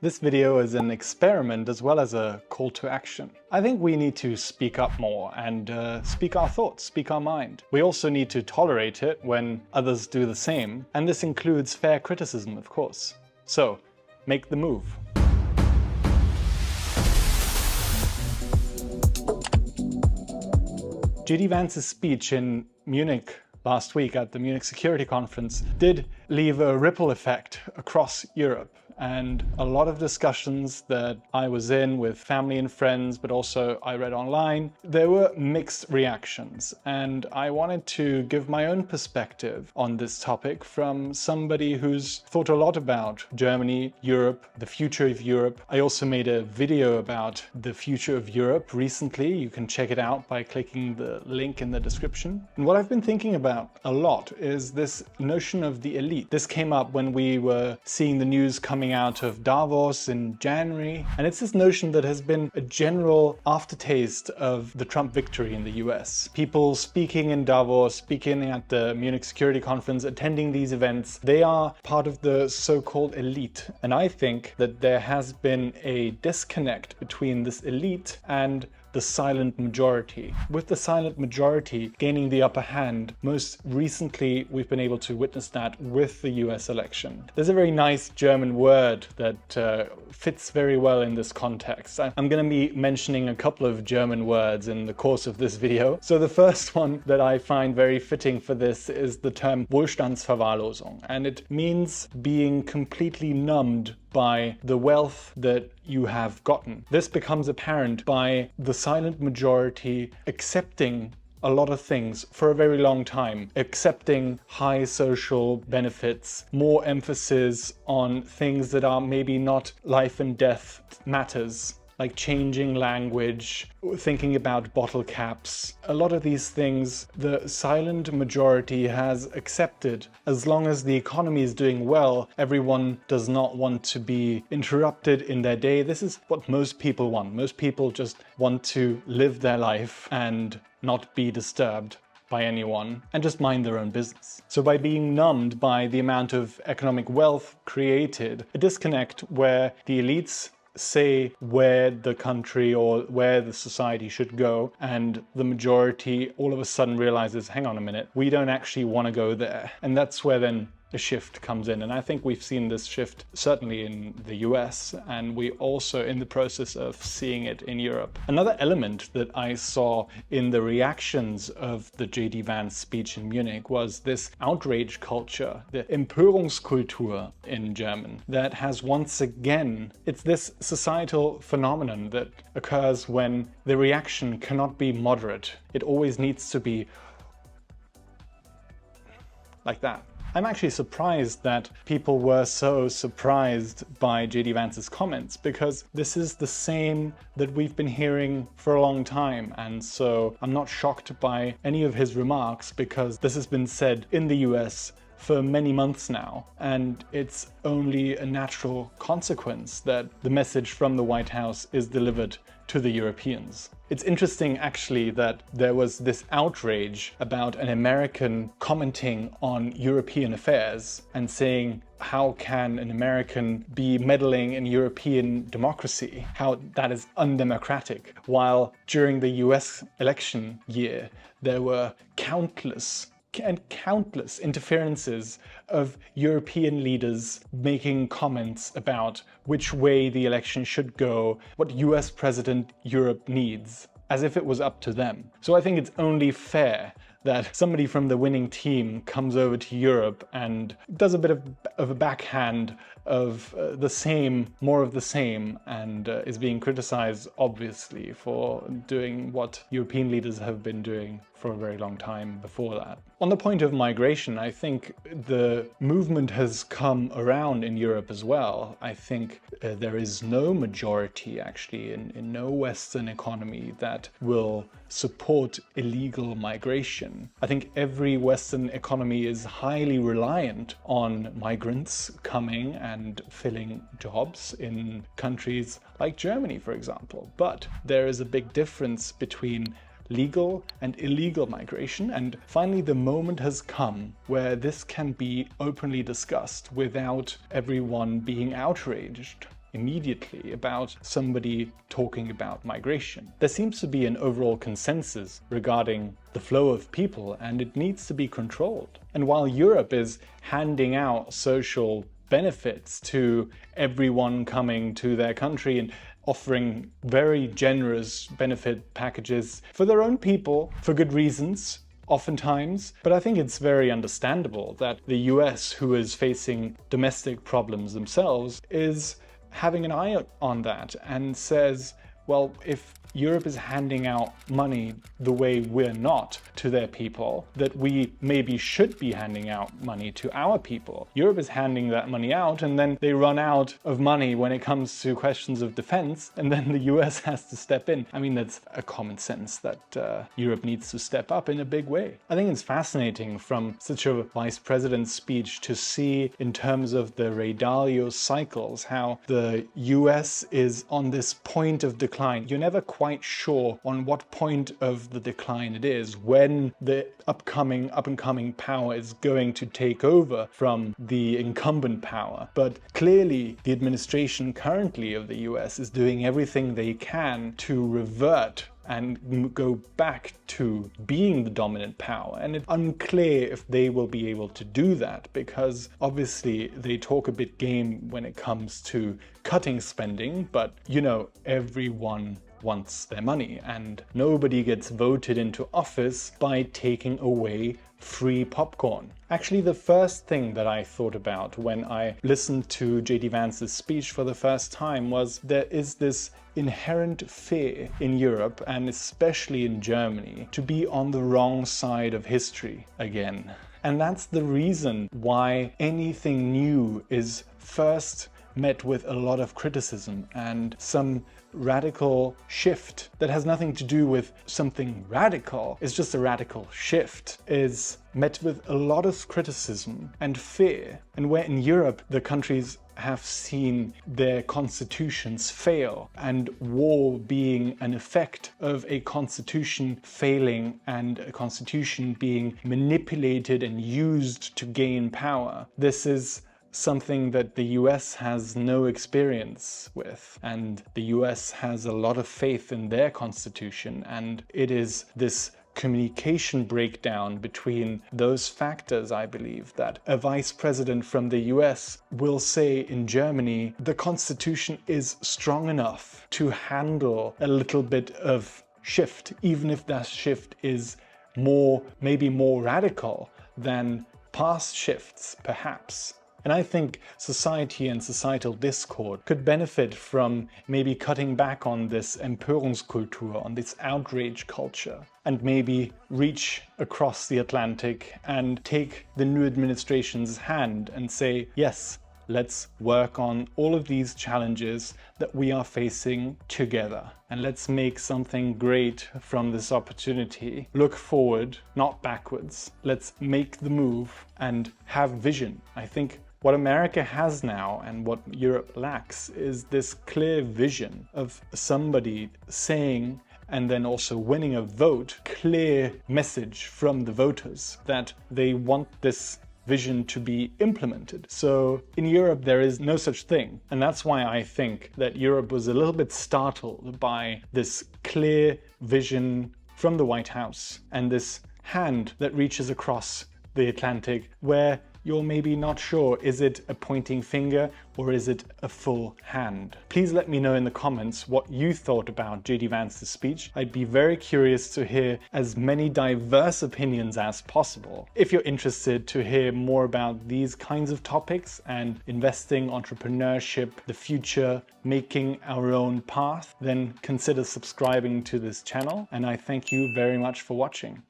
This video is an experiment as well as a call to action. I think we need to speak up more and speak our thoughts, speak our mind. We also need to tolerate it when others do the same, and this includes fair criticism, of course. So, make the move. JD Vance's speech in Munich last week at the Munich Security Conference did leave a ripple effect across Europe. And a lot of discussions that I was in with family and friends, but also I read online, there were mixed reactions. And I wanted to give my own perspective on this topic from somebody who's thought a lot about Germany, Europe, the future of Europe. I also made a video about the future of Europe recently. You can check it out by clicking the link in the description. And what I've been thinking about a lot is this notion of the elite. This came up when we were seeing the news coming out of Davos in January, and it's this notion that has been a general aftertaste of the Trump victory in the US. People speaking in Davos, speaking at the Munich Security Conference, attending these events, they are part of the so-called elite. And I think that there has been a disconnect between this elite and the silent majority. With the silent majority gaining the upper hand, most recently we've been able to witness that with the US election. There's a very nice German word that fits very well in this context. I'm going to be mentioning a couple of German words in the course of this video. So the first one that I find very fitting for this is the term Wohlstandsverwahrlosung, and it means being completely numbed by the wealth that you have gotten. This becomes apparent by the silent majority accepting a lot of things for a very long time, accepting high social benefits, more emphasis on things that are maybe not life and death matters, like changing language, thinking about bottle caps. A lot of these things the silent majority has accepted. As long as the economy is doing well, everyone does not want to be interrupted in their day. This is what most people want. Most people just want to live their life and not be disturbed by anyone and just mind their own business. So by being numbed by the amount of economic wealth created, a disconnect where the elites say where the country or where the society should go, and the majority all of a sudden realizes, hang on a minute, we don't actually want to go there. And that's where then a shift comes in. And I think we've seen this shift certainly in the US, and we also in the process of seeing it in Europe. Another element that I saw in the reactions of the JD Vance speech in Munich was this outrage culture, the Empörungskultur in German, that has once again, it's this societal phenomenon that occurs when the reaction cannot be moderate. It always needs to be like that. I'm actually surprised that people were so surprised by JD Vance's comments, because this is the same that we've been hearing for a long time. And so I'm not shocked by any of his remarks, because this has been said in the US for many months now, and it's only a natural consequence that the message from the White House is delivered to the Europeans. It's interesting actually that there was this outrage about an American commenting on European affairs and saying, how can an American be meddling in European democracy? How that is undemocratic. While during the US election year, there were countless interferences of European leaders making comments about which way the election should go, what US president Europe needs, as if it was up to them. So I think it's only fair that somebody from the winning team comes over to Europe and does a bit of a backhand of the same, more of the same, and is being criticized, obviously, for doing what European leaders have been doing for a very long time before that. On the point of migration, I think the movement has come around in Europe as well. I think there is no majority, actually, in no Western economy that will support illegal migration. I think every Western economy is highly reliant on migrants coming and filling jobs in countries like Germany, for example. But there is a big difference between legal and illegal migration, and finally the moment has come where this can be openly discussed without everyone being outraged. immediately about somebody talking about migration. There seems to be an overall consensus regarding the flow of people, and it needs to be controlled. And while Europe is handing out social benefits to everyone coming to their country and offering very generous benefit packages for their own people for good reasons, oftentimes. But I think it's very understandable that the US, who is facing domestic problems themselves, is having an eye on that and says, well, if Europe is handing out money the way we're not to their people, that we maybe should be handing out money to our people. Europe is handing that money out, and then they run out of money when it comes to questions of defense, and then the US has to step in. I mean, that's a common sense that Europe needs to step up in a big way. I think it's fascinating from such a vice president's speech to see, in terms of the Ray Dalio cycles, how the US is on this point of decline. You're never quite sure on what point of the decline it is, when the up-and-coming power is going to take over from the incumbent power. But clearly, the administration currently of the US is doing everything they can to revert and go back to being the dominant power. And it's unclear if they will be able to do that, because obviously they talk a bit game when it comes to cutting spending, but you know, everyone wants their money, and nobody gets voted into office by taking away free popcorn. Actually, the first thing that I thought about when I listened to JD Vance's speech for the first time was there is this inherent fear in Europe, and especially in Germany, to be on the wrong side of history again. And that's the reason why anything new is first met with a lot of criticism, and some radical shift that has nothing to do with something radical, it's just a radical shift, is met with a lot of criticism and fear. And where in Europe the countries have seen their constitutions fail, and war being an effect of a constitution failing and a constitution being manipulated and used to gain power, this is something that the US has no experience with. And the US has a lot of faith in their constitution, and it is this communication breakdown between those factors, I believe, that a vice president from the US will say in Germany, the constitution is strong enough to handle a little bit of shift, even if that shift is maybe more radical than past shifts, perhaps. And I think society and societal discord could benefit from maybe cutting back on this Empörungskultur, on this outrage culture, and maybe reach across the Atlantic and take the new administration's hand and say, yes, let's work on all of these challenges that we are facing together. And let's make something great from this opportunity. Look forward, not backwards. Let's make the move and have vision. I think what America has now and what Europe lacks is this clear vision of somebody saying, and then also winning a vote, clear message from the voters that they want this vision to be implemented. So in Europe, there is no such thing. And that's why I think that Europe was a little bit startled by this clear vision from the White House and this hand that reaches across the Atlantic, where you're maybe not sure, is it a pointing finger or is it a full hand? Please let me know in the comments what you thought about JD Vance's speech. I'd be very curious to hear as many diverse opinions as possible. If you're interested to hear more about these kinds of topics and investing, entrepreneurship, the future, making our own path, then consider subscribing to this channel. And I thank you very much for watching.